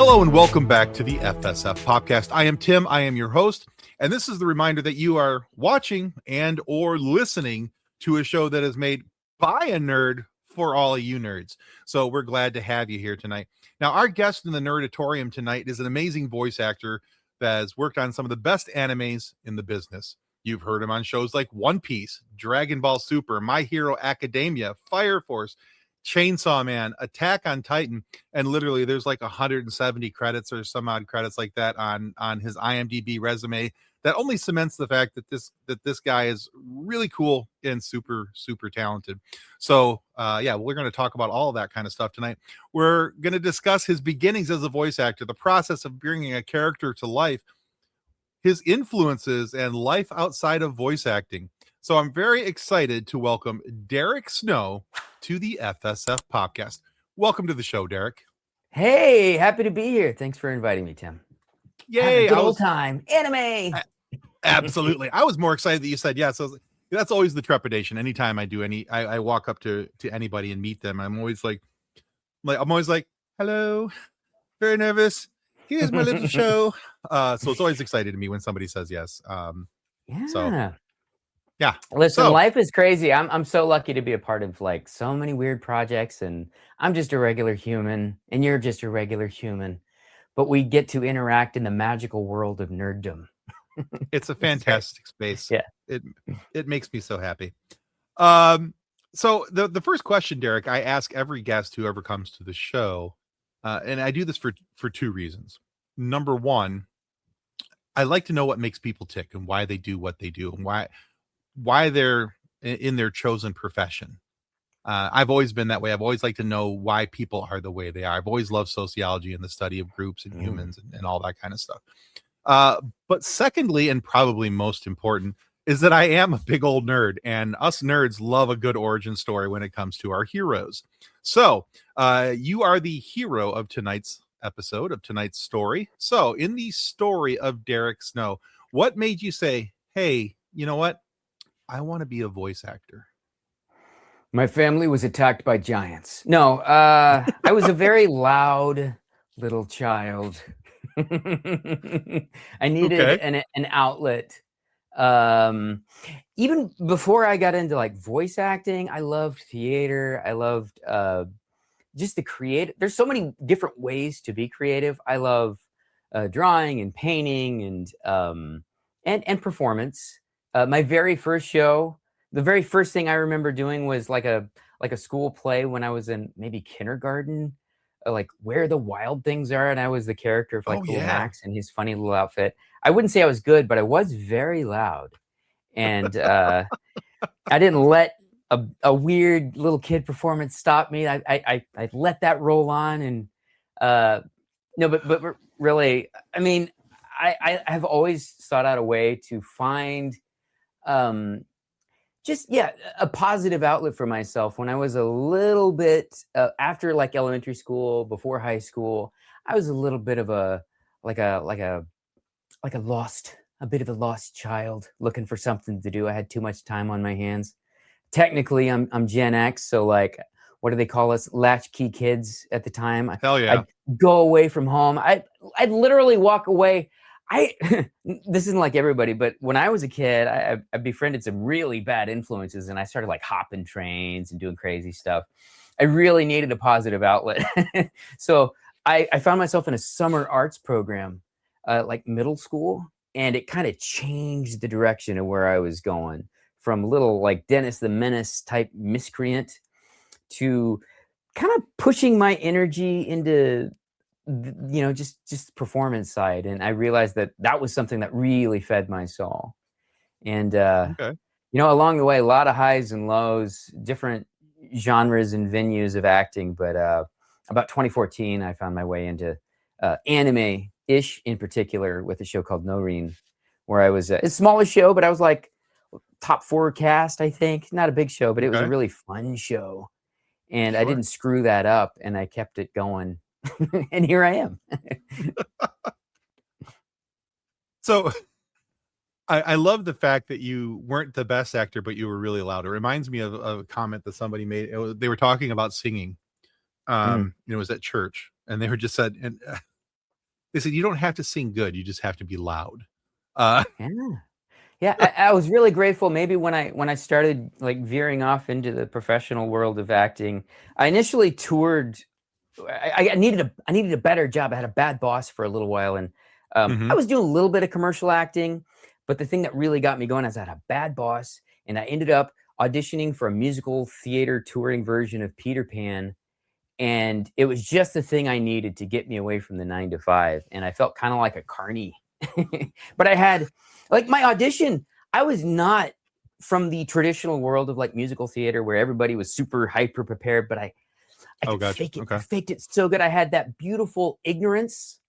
Hello and welcome back to the FSF podcast. I am Tim. I am your host, and this is the reminder that you are watching and or listening to a show that is made by a nerd for all of you nerds. So we're glad to have you here tonight. Now, our guest in the nerdatorium tonight is an amazing voice actor that has worked on some of the best animes in the business. You've heard him on shows like One Piece, Dragon Ball Super, My Hero Academia, Fire Force, Chainsaw Man, Attack on Titan, and literally there's like 170 credits or some odd credits like that on his IMDb resume. That only cements the fact that this guy is really cool and super talented. So yeah, we're going to talk about all of that kind of stuff tonight. We're going to discuss his beginnings as a voice actor, the process of bringing a character to life, his influences, and life outside of voice acting. So I'm very excited to welcome Derick Snow to the FSF podcast. Welcome to the show, Derick. Hey, happy to be here. Thanks for inviting me, Tim. Yay! Good old time. Anime. Absolutely. I was more excited that you said yes. That's always the trepidation. Anytime I walk up to anybody and meet them, I'm always like, hello, very nervous. Here's my little show. So it's always exciting to me when somebody says yes. Yeah. So, yeah. Listen, life is crazy. I'm so lucky to be a part of like so many weird projects, and I'm just a regular human, and you're just a regular human, but we get to interact in the magical world of nerddom. It's a fantastic space. Yeah. It makes me so happy. So the first question, Derick, I ask every guest who ever comes to the show, and I do this for two reasons. Number one, I like to know what makes people tick and why they do what they do and why they're in their chosen profession. I've always been that way. I've always liked to know why people are the way they are. I've always loved sociology and the study of groups and humans and all that kind of stuff. But secondly, and probably most important, is that I am a big old nerd, and us nerds love a good origin story when it comes to our heroes. So you are the hero of tonight's episode, of tonight's story. So in the story of Derick Snow, what made you say, hey, you know what? I want to be a voice actor. My family was attacked by giants. No, I was a very loud little child. I needed an outlet. Even before I got into like voice acting, I loved theater. I loved just the creative. There's so many different ways to be creative. I love drawing and painting and performance. My very first show, the very first thing I remember doing was like a school play when I was in maybe kindergarten, like Where the Wild Things Are, and I was the character of like little Max in his funny little outfit. I wouldn't say I was good, but I was very loud, and I didn't let a weird little kid performance stop me. I let that roll on, and no, but really, I mean, I have always sought out a way to find a positive outlet for myself. When I was a little bit after like elementary school, before high school, I was a little bit of a bit of a lost child looking for something to do. I had too much time on my hands. Technically, I'm Gen X, so like, what do they call us? Latchkey kids at the time. Hell yeah. I'd go away from home. I'd literally walk away. This isn't like everybody, but when I was a kid, I befriended some really bad influences, and I started like hopping trains and doing crazy stuff. I really needed a positive outlet. So I found myself in a summer arts program, like middle school, and it kind of changed the direction of where I was going, from little like Dennis the Menace type miscreant to kind of pushing my energy into just performance side. And I realized that was something that really fed my soul. And along the way, a lot of highs and lows, different genres and venues of acting. But about 2014, I found my way into anime-ish in particular, with a show called Noreen, where I was a smaller show, but I was like top 4 cast, I think. Not a big show, but it was a really fun show. And I didn't screw that up, and I kept it going. And here I am. So I love the fact that you weren't the best actor, but you were really loud. It reminds me of a comment that somebody made. They were talking about singing. It was at church, and they were just said, and they said you don't have to sing good, you just have to be loud. Uh, Yeah. Yeah, I was really grateful. Maybe when I started like veering off into the professional world of acting, I initially toured. I needed a better job. I had a bad boss for a little while, and I mhm. was doing a little bit of commercial acting. But the thing that really got me going is I had a bad boss, and I ended up auditioning for a musical theater touring version of Peter Pan, and it was just the thing I needed to get me away from the 9 to 5, and I felt kind of like a carny. But I had like my audition. I was not from the traditional world of like musical theater where everybody was super hyper prepared, but I Oh, could gotcha. fake it. I Okay. faked it so good. I had that beautiful ignorance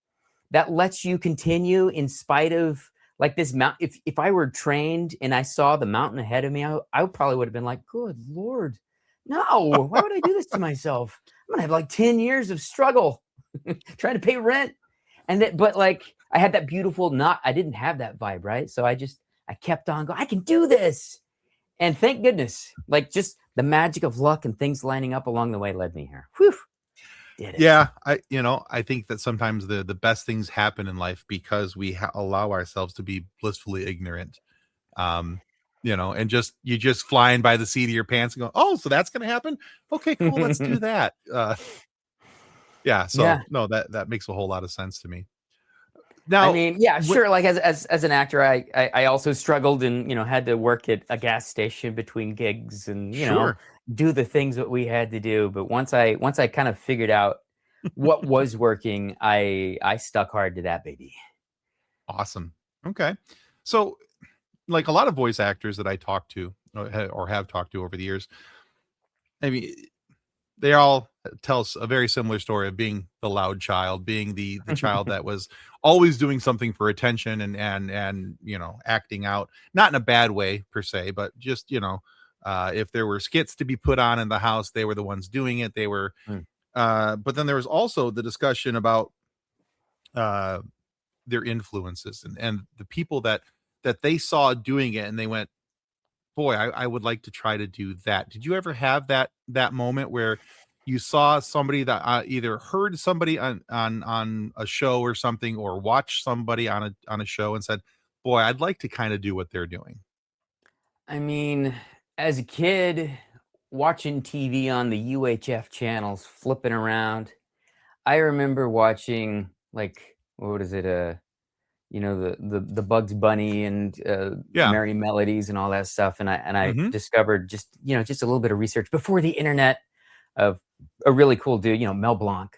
that lets you continue in spite of like this mount. If I were trained and I saw the mountain ahead of me, I probably would have been like, "Good Lord, no! Why would I do this to myself? I'm gonna have like 10 years of struggle trying to pay rent." And that, but like I had that beautiful not. I didn't have that vibe, right? So I kept on going. I can do this, and thank goodness, like just the magic of luck and things lining up along the way led me here. Whew, did it. Yeah, I think that sometimes the best things happen in life because we allow ourselves to be blissfully ignorant. Um, and you just flying by the seat of your pants and go, "Oh, so that's gonna happen? Okay, cool, let's do that." Yeah, so Yeah. no, that makes a whole lot of sense to me. I Now, mean, yeah, what sure. Like as an actor, I also struggled and had to work at a gas station between gigs and sure. do the things that we had to do. But once I kind of figured out what was working, I stuck hard to that baby. Awesome. Okay. So, like a lot of voice actors that I talk to or have talked to over the years, I mean, they all tell us a very similar story of being the loud child, being the child that was always doing something for attention and acting out, not in a bad way per se, but just if there were skits to be put on in the house, they were the ones doing it. They were, Mm. but then there was also the discussion about uh, their influences and the people that they saw doing it, and they went, boy, I would like to try to do that. Did you ever have that moment where you saw somebody that either heard somebody on a show or something, or watched somebody on a show and said, "Boy, I'd like to kind of do what they're doing." I mean, as a kid, watching TV on the UHF channels, flipping around, I remember watching like what is it? The Bugs Bunny and Yeah. Merry Melodies and all that stuff, and I Hmm. discovered just a little bit of research before the internet of a really cool dude, Mel Blanc.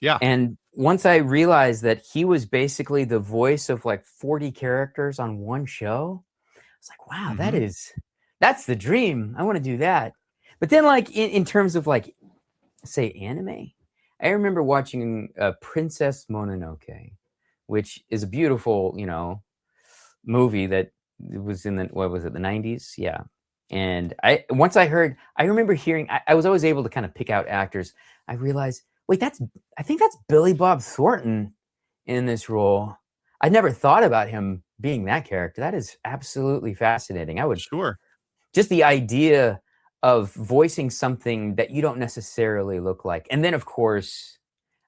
Yeah. And once I realized that he was basically the voice of like 40 characters on one show, I was like, wow, Hmm. that's the dream. I want to do that. But then like in terms of like say anime, I remember watching Princess Mononoke, which is a beautiful, movie that was in the what was it, the 90s? Yeah. And I remember hearing I was always able to kind of pick out actors. I realized, wait, I think that's Billy Bob Thornton in this role. I never thought about him being that character. That is absolutely fascinating. I would Sure. just the idea of voicing something that you don't necessarily look like. And then of course,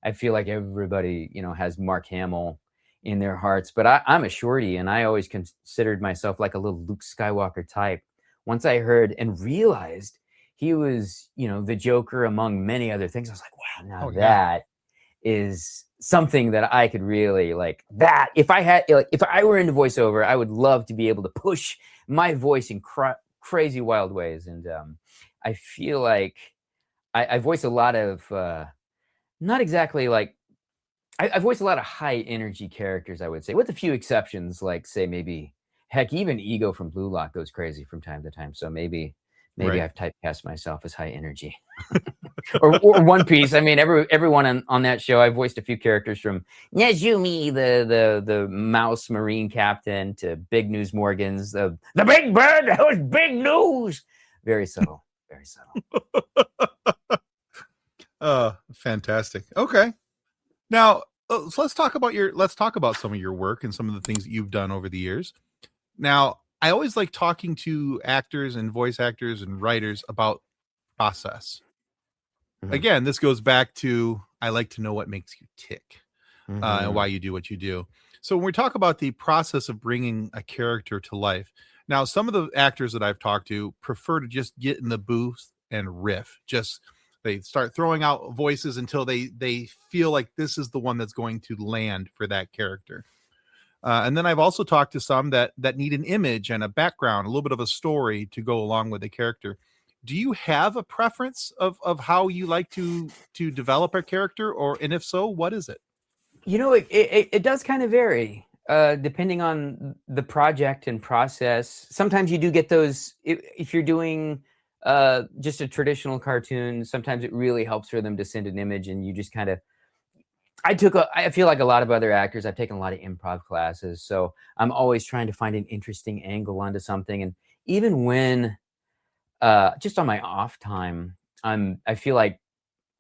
I feel like everybody, has Mark Hamill in their hearts, but I'm a shorty and I always considered myself like a little Luke Skywalker type. Once I heard and realized he was, the Joker among many other things, I was like, wow, now Oh yeah. that is something that I could really like that. If I had, like, if I were into voiceover, I would love to be able to push my voice in crazy wild ways. And I feel like I voice a lot of, not exactly like I voice a lot of high energy characters, I would say, with a few exceptions, like say maybe heck, even Ego from Blue Lock goes crazy from time to time. So maybe Right. I've typecast myself as high energy. or One Piece. I mean, everyone on that show, I voiced a few characters from Nezumi, the mouse marine captain, to Big News Morgan's the big bird that was big news. Very subtle, very subtle. Fantastic. Okay. Now, so let's talk about some of your work and some of the things that you've done over the years. Now, I always like talking to actors and voice actors and writers about process. Mhm. Again, this goes back to I like to know what makes you tick. and why you do what you do. So when we talk about the process of bringing a character to life, now some of the actors that I've talked to prefer to just get in the booth and riff. Just they start throwing out voices until they feel like this is the one that's going to land for that character. And then I've also talked to some that need an image and a background, a little bit of a story to go along with the character. Do you have a preference of how you like to develop a character, and if so, what is it? It does kind of vary depending on the project and process. Sometimes you do get those if you're doing just a traditional cartoon. Sometimes it really helps for them to send an image, and you just kind of. I feel like a lot of other actors, I've taken a lot of improv classes, so I'm always trying to find an interesting angle onto something. And even when just on my off time, I feel like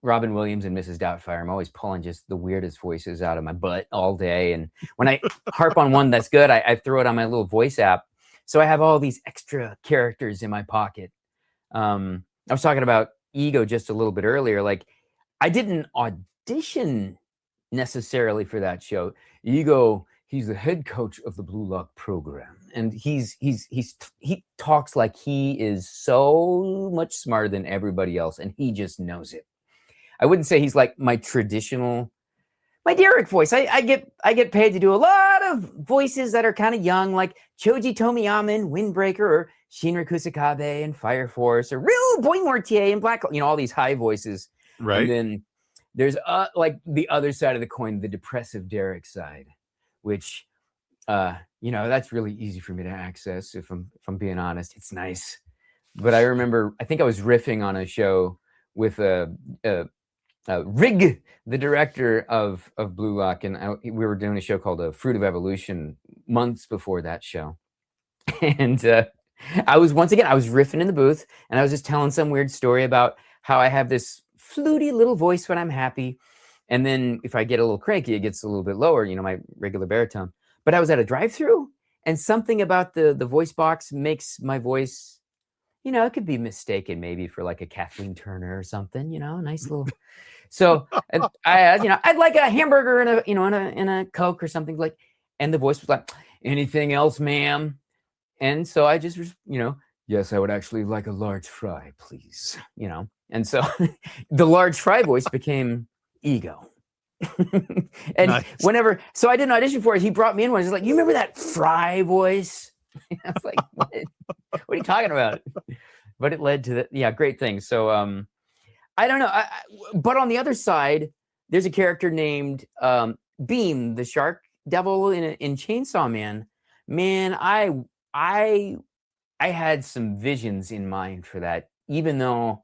Robin Williams and Mrs. Doubtfire. I'm always pulling just the weirdest voices out of my butt all day. And when I harp on one that's good, I throw it on my little voice app. So I have all these extra characters in my pocket. I was talking about Ego just a little bit earlier. Like, I didn't audition necessarily for that show. Ego, he's the head coach of the Blue Lock program, and he talks like he is so much smarter than everybody else, and he just knows it. I wouldn't say he's like my Derick voice. I get paid to do a lot of voices that are kind of young, like Choji Tomiyama in Windbreaker, or Shinra Kusakabe in Fire Force, or real Boy Mortier in Black. All these high voices, right? And then there's like the other side of the coin, the depressive Derick side, which that's really easy for me to access. If I'm being honest, it's nice. But I remember, I think I was riffing on a show with Rig, the director of Blue Lock, and we were doing a show called Fruit of Evolution months before that show. And I was riffing in the booth, and I was just telling some weird story about how I have this fluty little voice when I'm happy. And then if I get a little cranky, it gets a little bit lower, my regular baritone. But I was at a drive-thru, and something about the voice box makes my voice, it could be mistaken maybe for like a Kathleen Turner or something, nice little. So I'd like a hamburger and a Coke or something, like, and the voice was like, anything else, ma'am? And so I just, yes, I would actually like a large fry, please, And so the large fry voice became Ego. And nice. So I didn't audition for it. He brought me in one. He's like, you remember that fry voice? I was like, what are you talking about? But it led to great things. So I don't know. But on the other side, there's a character named Beam, the shark devil in Chainsaw Man. Man, I had some visions in mind for that. Even though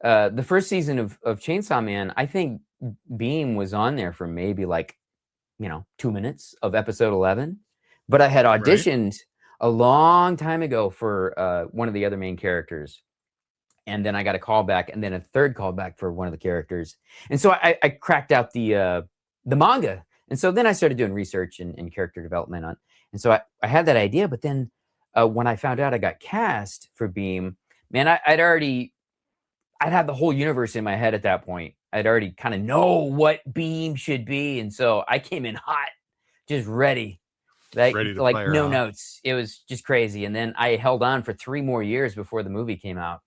the first season of Chainsaw Man, I think Beam was on there for maybe 2 minutes of episode 11. But I had auditioned a long time ago for one of the other main characters. And then I got a call back, and then a third call back for one of the characters. And so I cracked out the manga. And so then I started doing research and character development on. And so I had that idea, but then when I found out I got cast for Beam, man, I'd had the whole universe in my head at that point. I'd already kind of know what Beam should be. And so I came in hot, just ready. Ready to like no notes. It was just crazy. And then I held on for 3 more years before the movie came out.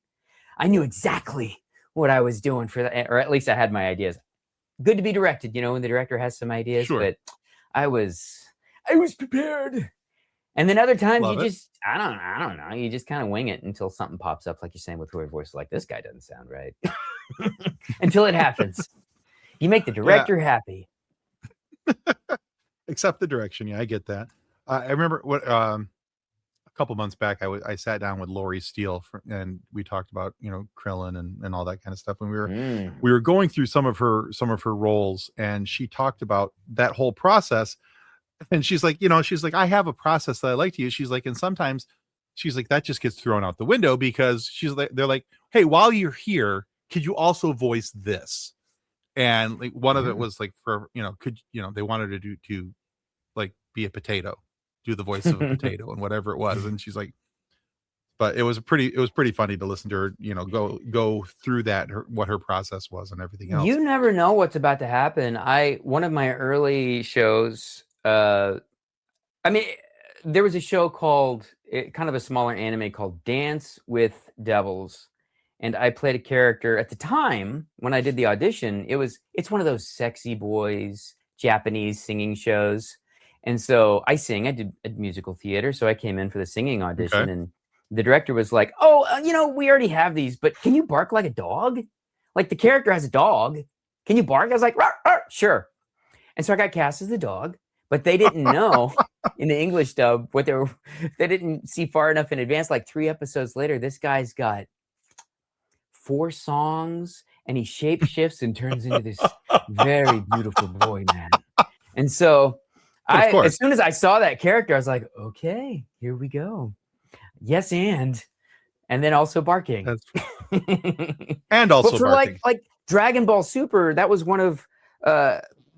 I knew exactly what I was doing for that, or at least I had my ideas. Good to be directed, when the director has some ideas, sure. But I was prepared. And then other times I don't know, you just kind of wing it until something pops up, like you're saying with weird voice, like this guy doesn't sound right. Until it happens. You make the director happy. Except the direction. Yeah, I get that. I remember a couple months back, I sat down with Laurie Steele and we talked about, Krillin and all that kind of stuff. And we were going through some of her roles, and she talked about that whole process. And she's like, I have a process that I like to use. She's like, and sometimes she's like, that just gets thrown out the window because they're like, hey, while you're here, could you also voice this? And like one of it was like for, they wanted to like be a potato, do the voice of a potato and whatever it was. And she's like, But it was pretty funny to listen to her, go through that, what her process was and everything else. You never know what's about to happen. One of my early shows, I mean, there was a show called, kind of a smaller anime called Dance with Devils. And I played a character at the time when I did the audition. It's one of those sexy boys, Japanese singing shows. And so I did musical theater. So I came in for the singing audition, Okay. and the director was like, "Oh, we already have these, but can you bark like a dog? Like the character has a dog. Can you bark?" I was like, "Rawr, rawr, sure." And so I got cast as the dog, but they didn't know in the English dub they didn't see far enough in advance. Like 3 episodes later, this guy's got 4 songs, and he shape shifts and turns into this very beautiful boy, man. And so as soon as I saw that character, I was like, okay, here we go. Yes, and then also barking. And also but for barking. like Dragon Ball Super, that was one of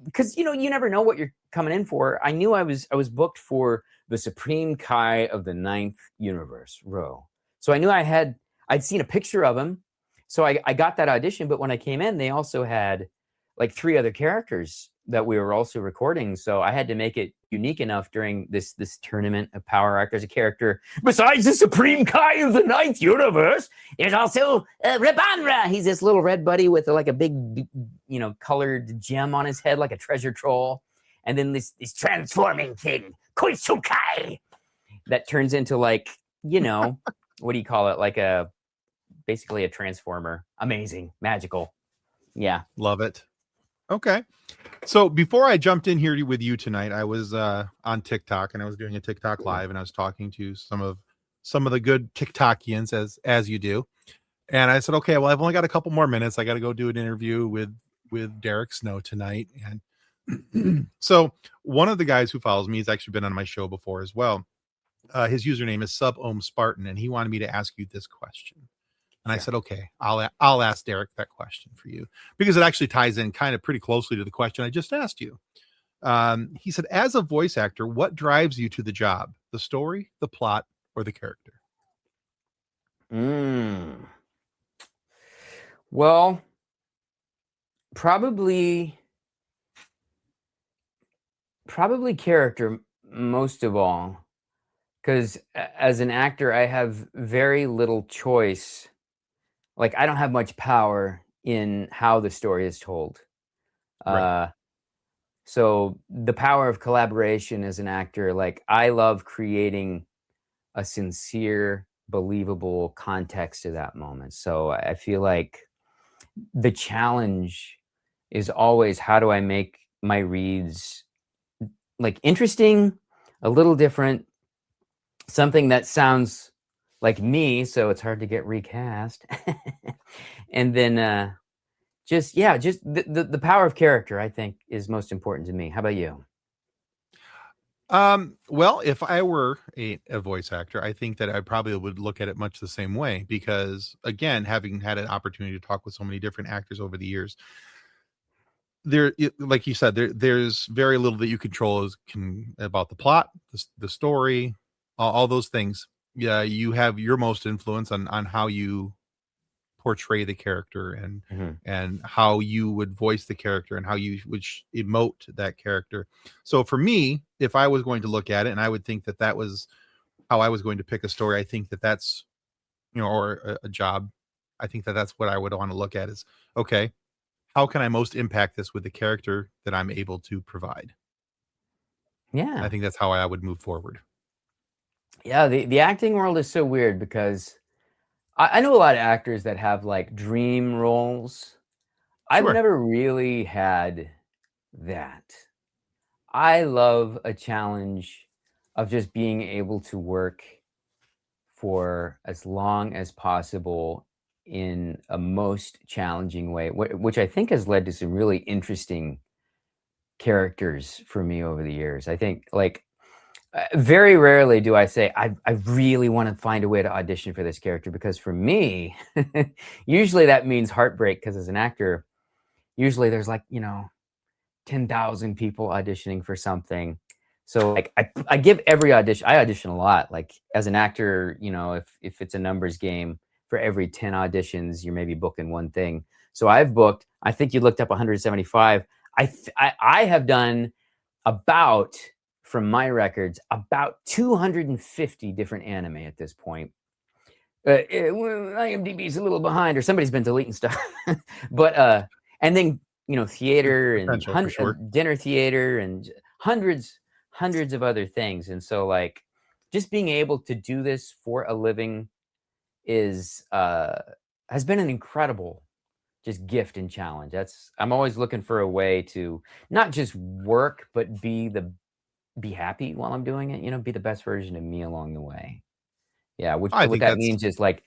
because you never know what you're coming in for. I knew I was booked for the Supreme Kai of the 9th Universe, Ro. So I knew I'd seen a picture of him. So I got that audition, but when I came in, they also had like 3 other characters that we were also recording. So I had to make it unique enough during this tournament of Power Actors. A character besides the Supreme Kai of the 9th Universe, there's also Rabanra. He's this little red buddy with like a big, colored gem on his head, like a treasure troll. And then this transforming thing, Koitsukai, that turns into like, what do you call it? Like basically a transformer. Amazing, magical. Yeah, love it. Okay. So before I jumped in here with you tonight, I was on TikTok, and I was doing a TikTok live, and I was talking to some of the good TikTokians as you do. And I said, okay, well, I've only got a couple more minutes. I got to go do an interview with Derick Snow tonight. And so one of the guys who follows me has actually been on my show before as well. His username is Sub-Ohm Spartan, and he wanted me to ask you this question. And I said, okay, I'll ask Derick that question for you, because it actually ties in kind of pretty closely to the question I just asked you. He said, as a voice actor, what drives you to the job? The story, the plot, or the character? Well, probably character most of all, because as an actor, I have very little choice. Like, I don't have much power in how the story is told. Right. So the power of collaboration as an actor, like, I love creating a sincere, believable context to that moment. So I feel like the challenge is always, how do I make my reads like interesting, a little different, something that sounds like me, so it's hard to get recast. And then just the power of character, I think, is most important to me. How about you? Well, if I were a voice actor, I think that I probably would look at it much the same way, because again, having had an opportunity to talk with so many different actors over the years, like you said, there's very little that you control about the plot, the story, all those things. Yeah, you have your most influence on how you portray the character, and how you would voice the character, and how you would emote that character. So for me, if I was going to look at it, and I would think that was how I was going to pick a story, I think that's, or a job, I think that's what I would want to look at is, okay, how can I most impact this with the character that I'm able to provide? Yeah. I think that's how I would move forward. Yeah, the acting world is so weird, because I know a lot of actors that have like dream roles. I've Sure. never really had that. I love a challenge of just being able to work for as long as possible in a most challenging way, which I think has led to some really interesting characters for me over the years. I think, like, very rarely do I say, I really want to find a way to audition for this character, because for me, usually that means heartbreak, because as an actor, usually there's like, 10,000 people auditioning for something. So like I give every audition. I audition a lot. Like as an actor, if it's a numbers game, for every 10 auditions, you're maybe booking one thing. So I've booked, I think you looked up 175. I have done about, from my records, about 250 different anime at this point. IMDb is a little behind, or somebody's been deleting stuff. But and then theater and For sure. dinner theater and hundreds of other things. And so like just being able to do this for a living is has been an incredible just gift and challenge. I'm always looking for a way to not just work, but be happy while I'm doing it, be the best version of me along the way. Yeah, what that means is like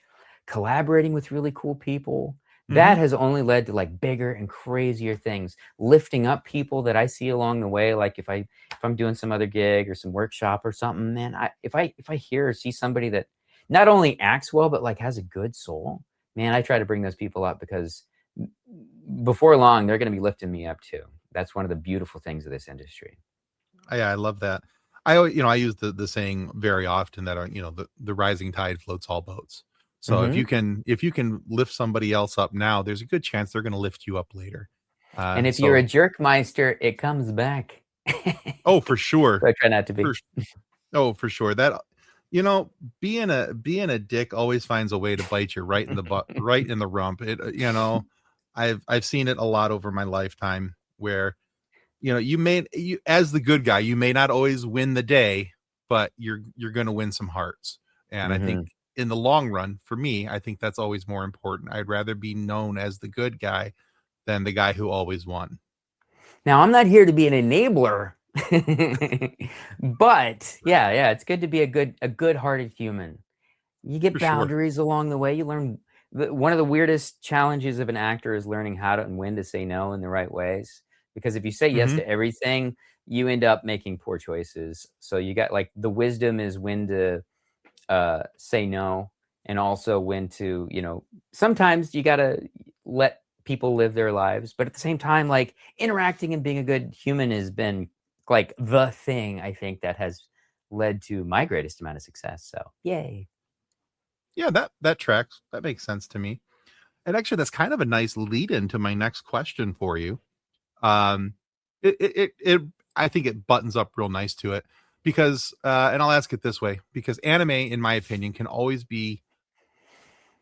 collaborating with really cool people. That has only led to like bigger and crazier things, lifting up people that I see along the way. Like if I'm doing some other gig or some workshop or something, man, if I hear or see somebody that not only acts well, but like has a good soul, man, I try to bring those people up, because before long, they're going to be lifting me up too. That's one of the beautiful things of this industry. Yeah, I love that. I use the saying very often that the rising tide floats all boats. So if you can lift somebody else up now, there's a good chance they're going to lift you up later. And if you're a jerkmeister, it comes back. Oh, for sure. So I try not to be. For sure. That being a dick always finds a way to bite you right in the butt, right in the rump. I've seen it a lot over my lifetime where you as the good guy, you may not always win the day, but you're going to win some hearts. And I think in the long run, for me, I think that's always more important. I'd rather be known as the good guy than the guy who always won. Now, I'm not here to be an enabler, but yeah, it's good to be a good-hearted human. You get boundaries along the way. You learn one of the weirdest challenges of an actor is learning how to and when to say no in the right ways. Because if you say yes to everything, you end up making poor choices. So you got like the wisdom is when to say no, and also when to, sometimes you got to let people live their lives. But at the same time, like interacting and being a good human has been like the thing I think that has led to my greatest amount of success. So yay. Yeah, that tracks. That makes sense to me. And actually, that's kind of a nice lead into my next question for you. I think it buttons up real nice to it, because and I'll ask it this way, because anime, in my opinion, can always be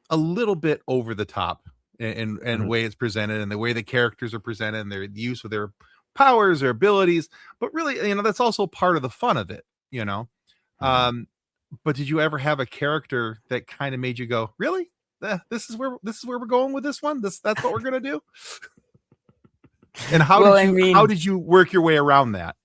a little bit over the top in the way it's presented and the way the characters are presented and their use of their powers, their abilities. But really, that's also part of the fun of it, but did you ever have a character that kind of made you go, really? This is where we're going with this one? That's what we're gonna do? And how did you work your way around that?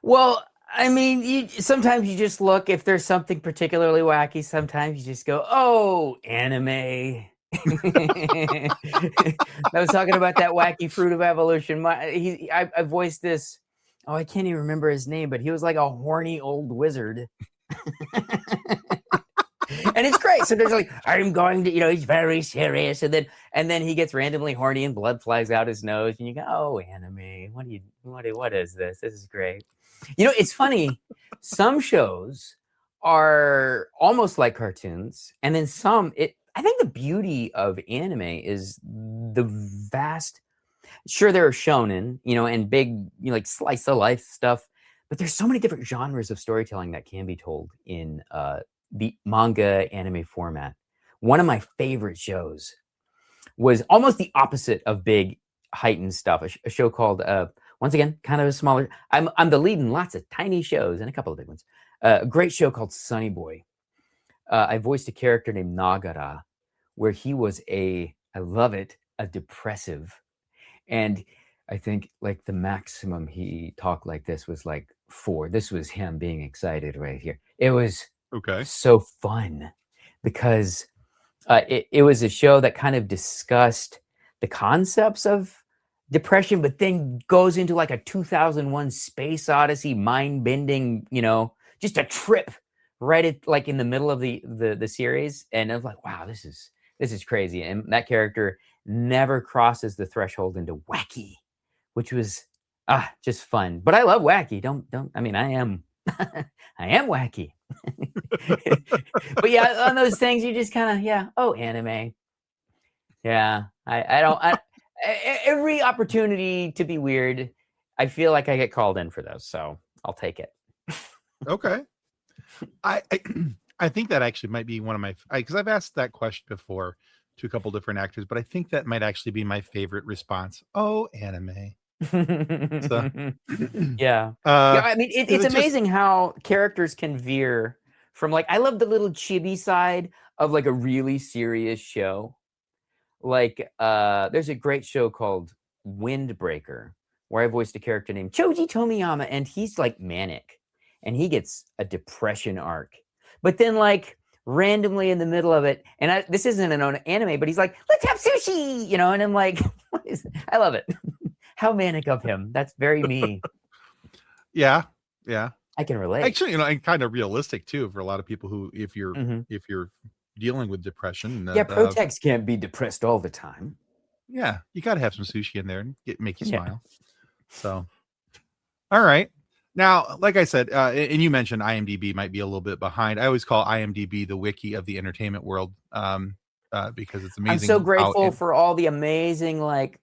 Well, I mean, sometimes you just look, if there's something particularly wacky, sometimes you just go, oh, anime. I was talking about that wacky fruit of evolution. I voiced this, I can't even remember his name, but he was like a horny old wizard. And it's great. So there's like, I'm going to, he's very serious. And then he gets randomly horny and blood flies out his nose. And you go, oh, anime, what is this? This is great. It's funny. Some shows are almost like cartoons. And then I think the beauty of anime is the vast, sure, there are shonen, and big, like slice of life stuff. But there's so many different genres of storytelling that can be told in the manga anime format. One of my favorite shows was almost the opposite of big heightened stuff. A show called, once again, kind of a smaller, I'm the lead in lots of tiny shows and a couple of big ones. A great show called Sunny Boy. I voiced a character named Nagara, where he was I love it, a depressive. And I think like the maximum he talked like this was like 4. This was him being excited right here. It was so fun because it was a show that kind of discussed the concepts of depression, but then goes into like a 2001 Space Odyssey, mind-bending, just a trip right like in the middle of the series. And I was like, wow, this is crazy. And that character never crosses the threshold into wacky, which was Just fun. But I love wacky. Don't. I mean, I am I am wacky. But yeah, on those things you just kind of oh, anime. Yeah. I don't every opportunity to be weird, I feel like I get called in for those, so I'll take it. Okay. I I think that actually might be one of my, because I've asked that question before to a couple different actors, but I think that might actually be my favorite response. Oh, anime. So, Yeah. Yeah, uh, I mean, because it's it just amazing how characters can veer from like I love the little chibi side of like a really serious show. Like there's a great show called Windbreaker where I voiced a character named Choji Tomiyama, and he's like manic and he gets a depression arc. But then like randomly in the middle of it, and this isn't an anime, but he's like, let's have sushi, and I'm like, I love it. How manic of him. That's very me. yeah, yeah. I can relate. Actually, and kind of realistic too for a lot of people who, if you're Mhm. dealing with depression, Yeah, Protex can't be depressed all the time. yeah, you got to have some sushi in there and make you Yeah. smile. So, all right. Now, like I said, and you mentioned IMDb might be a little bit behind. I always call IMDb the wiki of the entertainment world, because it's amazing. I'm so how grateful for all the amazing, like,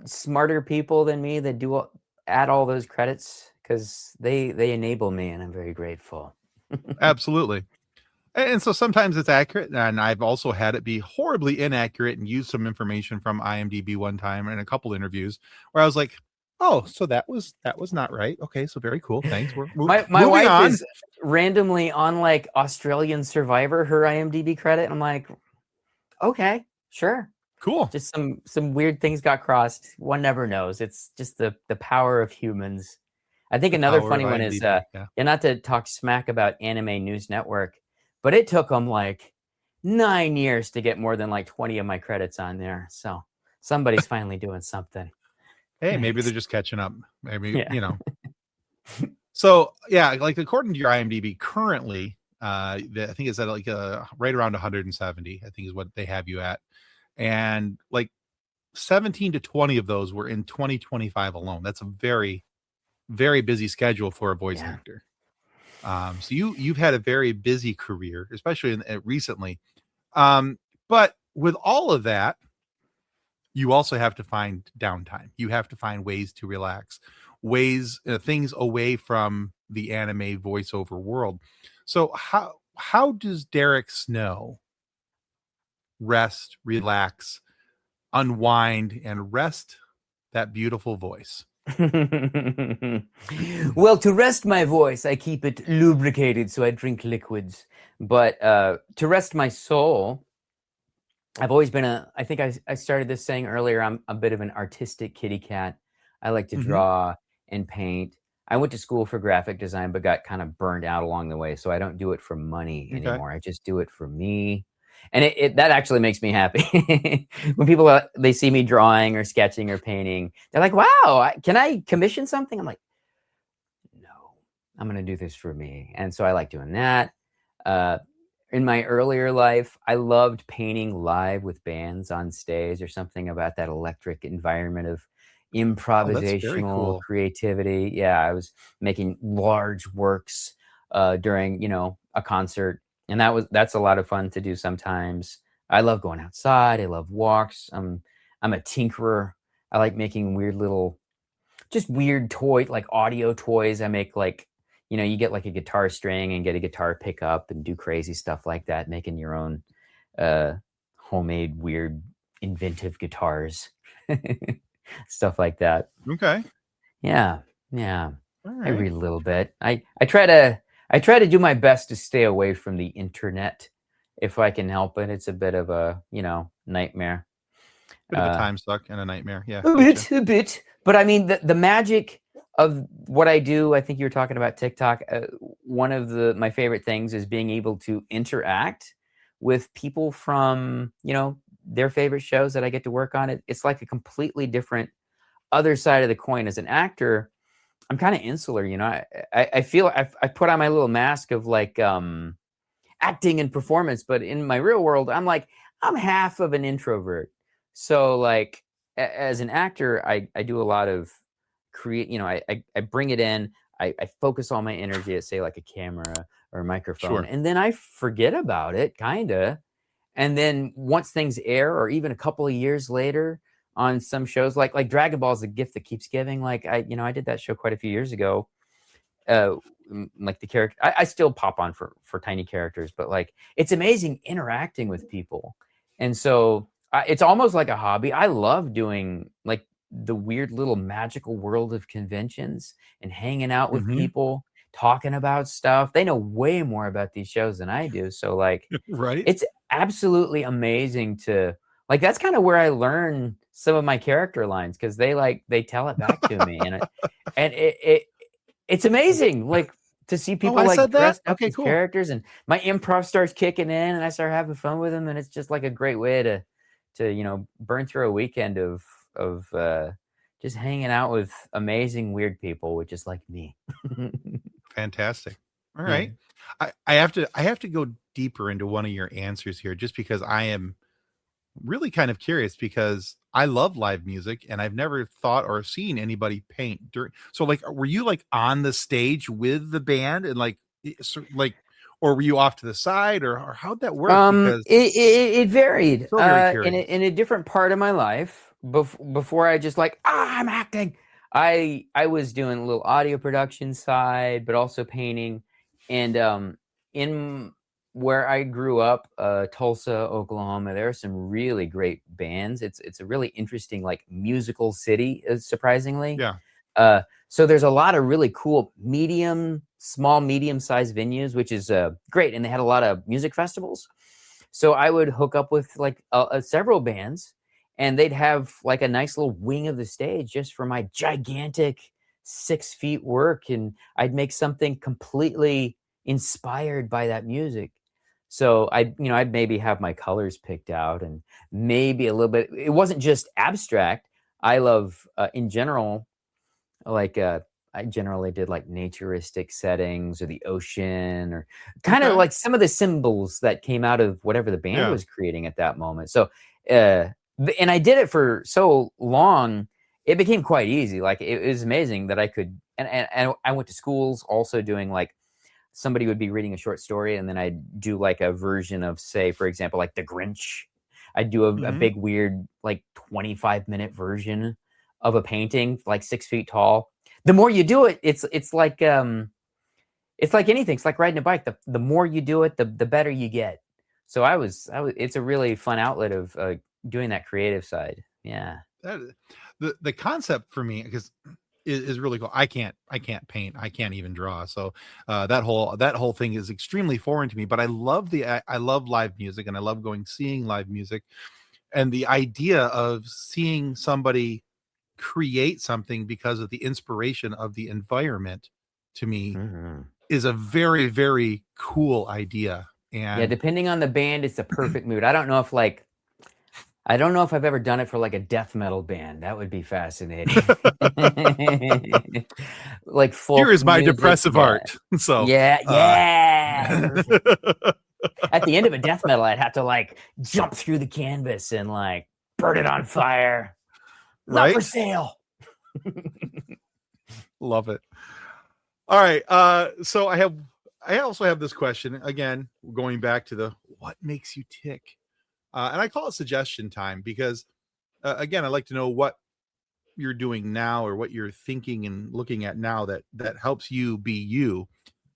smarter people than me that add all those credits because they enable me, and I'm very grateful. absolutely. And so sometimes it's accurate, and I've also had it be horribly inaccurate and used some information from IMDb one time in a couple interviews where I was like, "Oh, so that was not right." Okay, so very cool. Thanks. We're My moving wife on. is randomly on like Australian Survivor, her IMDb credit. I'm like, okay, sure. Cool. Just some weird things got crossed. One never knows. It's just the power of humans. I think The another power funny of one is IMDb. Yeah. not to talk smack about Anime News Network, but it took them like 9 years to get more than like 20 of my credits on there. So somebody's finally doing something. Hey, maybe Thanks. they're just catching up. Maybe, Yeah. So yeah, like according to your IMDb currently, I think it's at like right around 170, I think is what they have you at. And like 17 to 20 of those were in 2025 alone. That's a very, very busy schedule for a voice Yeah. actor. So you've had a very busy career, especially recently. But with all of that, you also have to find downtime. You have to find ways to relax, things away from the anime voiceover world. So how does Derick Snow rest, relax, unwind, and rest that beautiful voice? Well, to rest my voice, I keep it lubricated, so I drink liquids. But to rest my soul, I've always been I think I started this saying earlier, I'm a bit of an artistic kitty cat. I like to Mhm. draw and paint. I went to school for graphic design, but got kind of burned out along the way. So I don't do it for money Okay. anymore. I just do it for me. And that actually makes me happy. When people, they see me drawing or sketching or painting, they're like, wow, can I commission something? I'm like, no, I'm going to do this for me. And so I like doing that. In my earlier life, I loved painting live with bands on stage. Or something about that electric environment of Oh, that's very improvisational cool. creativity. Yeah, I was making large works during, a concert, and that's a lot of fun to do sometimes. I love going outside. I love walks. I'm a tinkerer. I like making just weird like audio toys. I make like, you get like a guitar string and get a guitar pickup and do crazy stuff like that, making your own uh, homemade, weird, inventive guitars, stuff like that. Okay. Yeah, yeah. All I right. read a little bit. I try to do my best to stay away from the internet if I can help it. It's a bit of a nightmare. Bit of a time suck and a nightmare. Yeah, A getcha. bit, a bit. But I mean, the magic of what I do, I think you were talking about TikTok. One of my favorite things is being able to interact with people from, their favorite shows that I get to work on. It's like a completely different other side of the coin. As an actor, I'm kind of insular, I feel I put on my little mask of like acting and performance, but in my real world, I'm half of an introvert. So like as an actor, I do a lot of create, I bring it in, I focus all my energy at, say, like a camera or a microphone, Sure. and then I forget about it, kinda. And then once things air, or even a couple of years later on some shows, like Dragon Ball is the gift that keeps giving. Like I did that show quite a few years ago. Uh, like the character, I still pop on for tiny characters, but like it's amazing interacting with people, and so it's almost like a hobby. I love doing like the weird little magical world of conventions and hanging out with Hmm. people, talking about stuff. They know way more about these shows than I do, so like Right. it's absolutely amazing to like that's kind of where I learn some of my character lines because they tell it back to me, and it's amazing, like, to see Oh, people, I like, said that. dressed up Okay, as cool. characters, and my improv starts kicking in, and I start having fun with them, and it's just, like, a great way to burn through a weekend of just hanging out with amazing, weird people, which is like me. Fantastic. All Yeah. right. I have to go deeper into one of your answers here just because I am really kind of curious because I love live music and I've never thought or seen anybody paint during. So like were you like on the stage with the band and like like or were you off to the side or how'd that work? Because It varied, so very in curious. a different part of my life before I just like, I'm acting. I was doing a little audio production side, but also painting, and in where I grew up, Tulsa, Oklahoma, there are some really great bands. It's a really interesting like musical city, surprisingly. Yeah. Uh, so there's a lot of really cool small, medium-sized venues, which is great, and they had a lot of music festivals. So I would hook up with like several bands, and they'd have like a nice little wing of the stage just for my gigantic 6 feet work, and I'd make something completely inspired by that music. So I'd maybe have my colors picked out, and maybe a little bit. It wasn't just abstract. I love, in general, like, I generally did, like, naturistic settings or the ocean or kinda Okay. like some of the symbols that came out of whatever the band Yeah. was creating at that moment. So, uh, and I did it for so long, it became quite easy. Like, it was amazing that I could and I went to schools also doing, like somebody would be reading a short story, and then I'd do, like, a version of, say, for example, like, The Grinch. I'd do a Hmm. big, weird, like, 25-minute version of a painting, like 6 feet tall. The more you do it, it's like anything. It's like riding a bike. The more you do it, the better you get. So I was it's a really fun outlet of, doing that creative side. Yeah. That the concept for me because is really cool. I can't paint. I can't even draw. So that whole thing is extremely foreign to me. But I love live music and I love seeing live music and the idea of seeing somebody create something because of the inspiration of the environment to me Mhm. is a very very cool idea. Yeah, And depending on the band, it's the perfect mood. I don't know if I've ever done it for, like, a death metal band. That would be fascinating. Like here folk is my music. depressive Yeah. art. So Yeah, uh yeah, perfect. At the end of a death metal, I'd have to, like, jump through the canvas and, like, burn it on fire. Not for right, sale. love it. All right. So I also have this question again, going back to the what makes you tick, and I call it suggestion time because again, I like to know what you're doing now or what you're thinking and looking at now that helps you be you.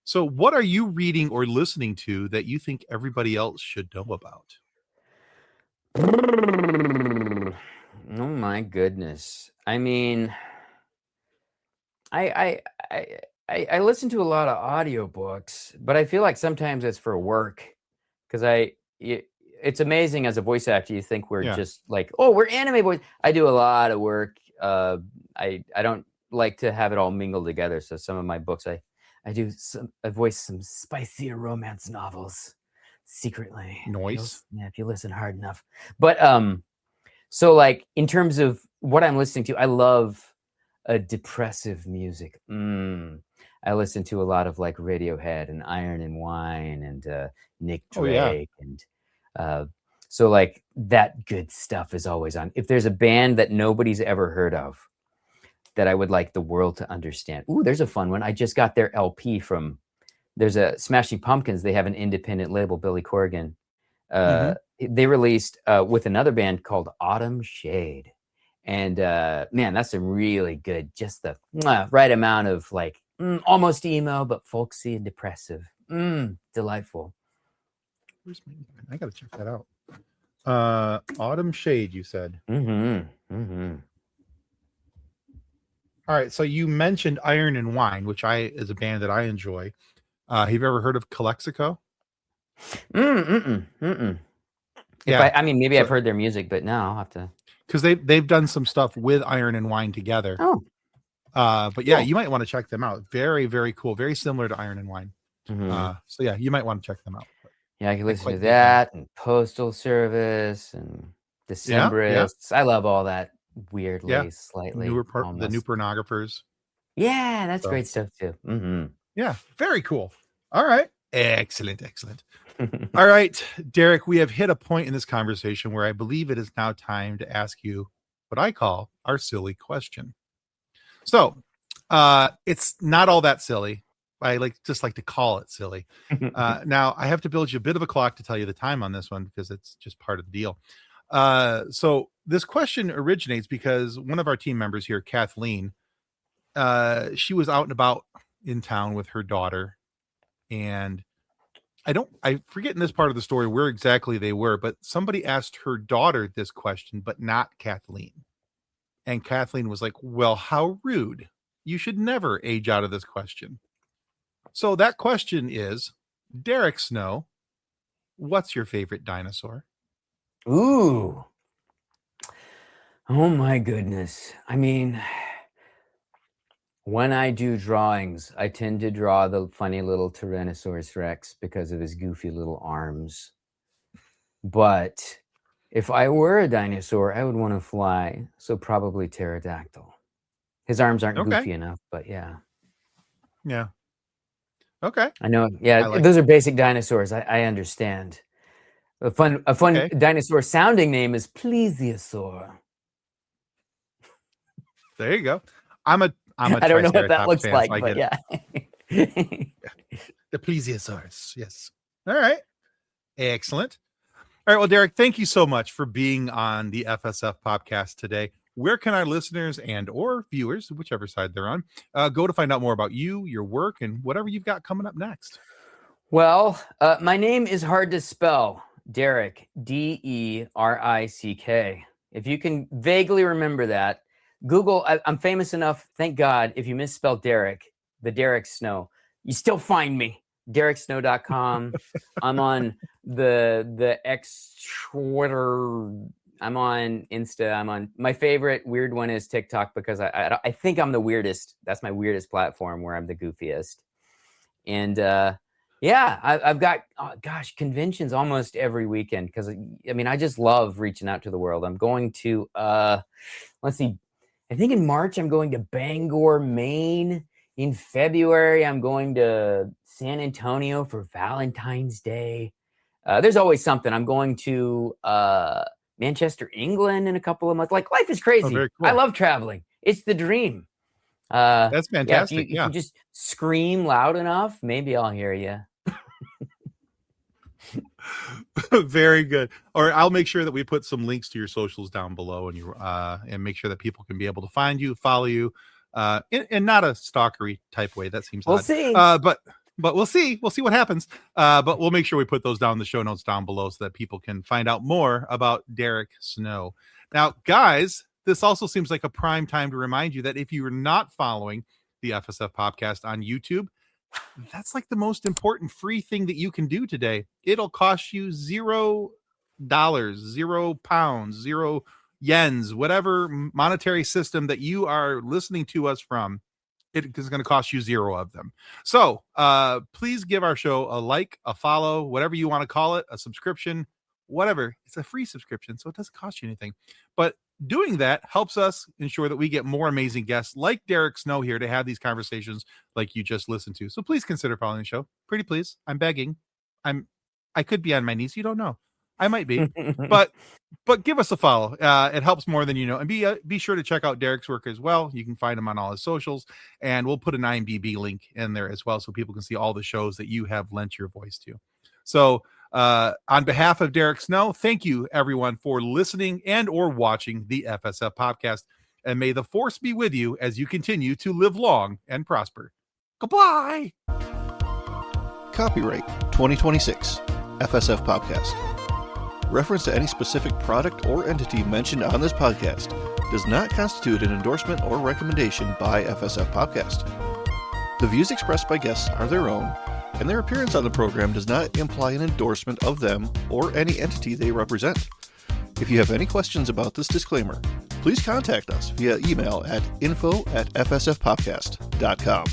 So, what are you reading or listening to that you think everybody else should know about? Oh my goodness. I mean, I I I I listen to a lot of audiobooks, but I feel like sometimes it's for work because it's amazing as a voice actor. You think we're Yeah. just like, oh, we're anime voice. I do a lot of work. I don't like to have it all mingled together. So some of my books, I voice some spicier romance novels secretly. Noise. Yeah, if you listen hard enough. But so like in terms of what I'm listening to, I love depressive music. I listen to a lot of like Radiohead and Iron and Wine and Nick Oh yeah. Drake and uh, so like that good stuff is always on. If there's a band that nobody's ever heard of, that I would like the world to understand. Ooh, there's a fun one. I just got their LP from. There's a Smashing Pumpkins. They have an independent label, Billy Corgan. They released with another band called Autumn Shade. And man, that's a really good, just the right amount of like almost emo, but folksy and depressive. Delightful. I gotta check that out. Autumn Shade, you said. All right, so you mentioned Iron and Wine, which is a band that I enjoy. Have you ever heard of Calexico? Yeah. I mean, maybe I've heard their music, but no, I'll have to. Because they've done some stuff with Iron and Wine together. Oh. But yeah, you might want to check them out. Very, very cool. Very similar to Iron and Wine. So yeah, you might want to check them out. Yeah, I can listen to that and Postal Service and Decemberists. I love all that weirdly, slightly. The new pornographers. Yeah, that's great stuff too. Yeah, very cool. All right. Excellent. All right, Derick, we have hit a point in this conversation where I believe it is now time to ask you what I call our silly question. So it's not all that silly. I just like to call it silly. Now I have to build you a bit of a clock to tell you the time on this one because it's just part of the deal. So this question originates because one of our team members here, Kathleen, she was out and about in town with her daughter, and I forget in this part of the story where exactly they were, but somebody asked her daughter this question, but not Kathleen. And Kathleen was like, well, how rude. You should never age out of this question. So that question is, Derick Snow, what's your favorite dinosaur? Ooh. Oh my goodness. I mean, when I do drawings, I tend to draw the funny little Tyrannosaurus Rex because of his goofy little arms. But if I were a dinosaur, I would want to fly. So probably pterodactyl. His arms aren't goofy enough, but yeah. Yeah. Okay. I know. Yeah, those are basic dinosaurs. I understand. A fun dinosaur sounding name is plesiosaur. There you go. I'm a I don't know what that looks like, so but yeah. The plesiosaurus. Yes. All right. Excellent. All right. Well, Derick, thank you so much for being on the FSF podcast today. Where can our listeners and or viewers, whichever side they're on, go to find out more about you, your work, and whatever you've got coming up next? Well, my name is hard to spell. Derick, Derick. If you can vaguely remember that, Google, I'm famous enough, thank God, if you misspell Derick, the Derick Snow, you still find me. DerickSnow.com. I'm on the X Twitter. I'm on Insta. I'm on, my favorite weird one is TikTok because I think I'm the weirdest. That's my weirdest platform where I'm the goofiest. And yeah, I've got, conventions almost every weekend because, I mean, I just love reaching out to the world. I'm going to, let's see, I think in March, I'm going to Bangor, Maine. In February, I'm going to San Antonio for Valentine's Day. There's always something. I'm going to Manchester, England in a couple of months. Like, life is crazy. Very cool. I love traveling. It's the dream. That's fantastic. If you just scream loud enough, maybe I'll hear you. Very good. Or I'll make sure that we put some links to your socials down below, and and make sure that people can be able to find you, follow you, in not a stalkery type way. That seems we'll odd. See. But we'll see. We'll see what happens. But we'll make sure we put those down in the show notes down below so that people can find out more about Derick Snow. Now, guys, this also seems like a prime time to remind you that if you are not following the FSF podcast on YouTube, that's like the most important free thing that you can do today. It'll cost you $0, £0, 0 yens, whatever monetary system that you are listening to us from. It is going to cost you 0 of them. So please give our show a like, a follow, whatever you want to call it, a subscription, whatever. It's a free subscription, so it doesn't cost you anything. But doing that helps us ensure that we get more amazing guests like Derick Snow here to have these conversations like you just listened to. So please consider following the show. Pretty please. I'm begging. I could be on my knees. You don't know. I might be, but give us a follow. It helps more than you know. And be sure to check out Derick's work as well. You can find him on all his socials, and we'll put an IMDb link in there as well, so people can see all the shows that you have lent your voice to. So, on behalf of Derick Snow, thank you everyone for listening and or watching the FSF podcast, and may the force be with you as you continue to live long and prosper. Goodbye. Copyright 2026 FSF Podcast. Reference to any specific product or entity mentioned on this podcast does not constitute an endorsement or recommendation by FSF Podcast. The views expressed by guests are their own, and their appearance on the program does not imply an endorsement of them or any entity they represent. If you have any questions about this disclaimer, please contact us via email at info@fsfpodcast.com.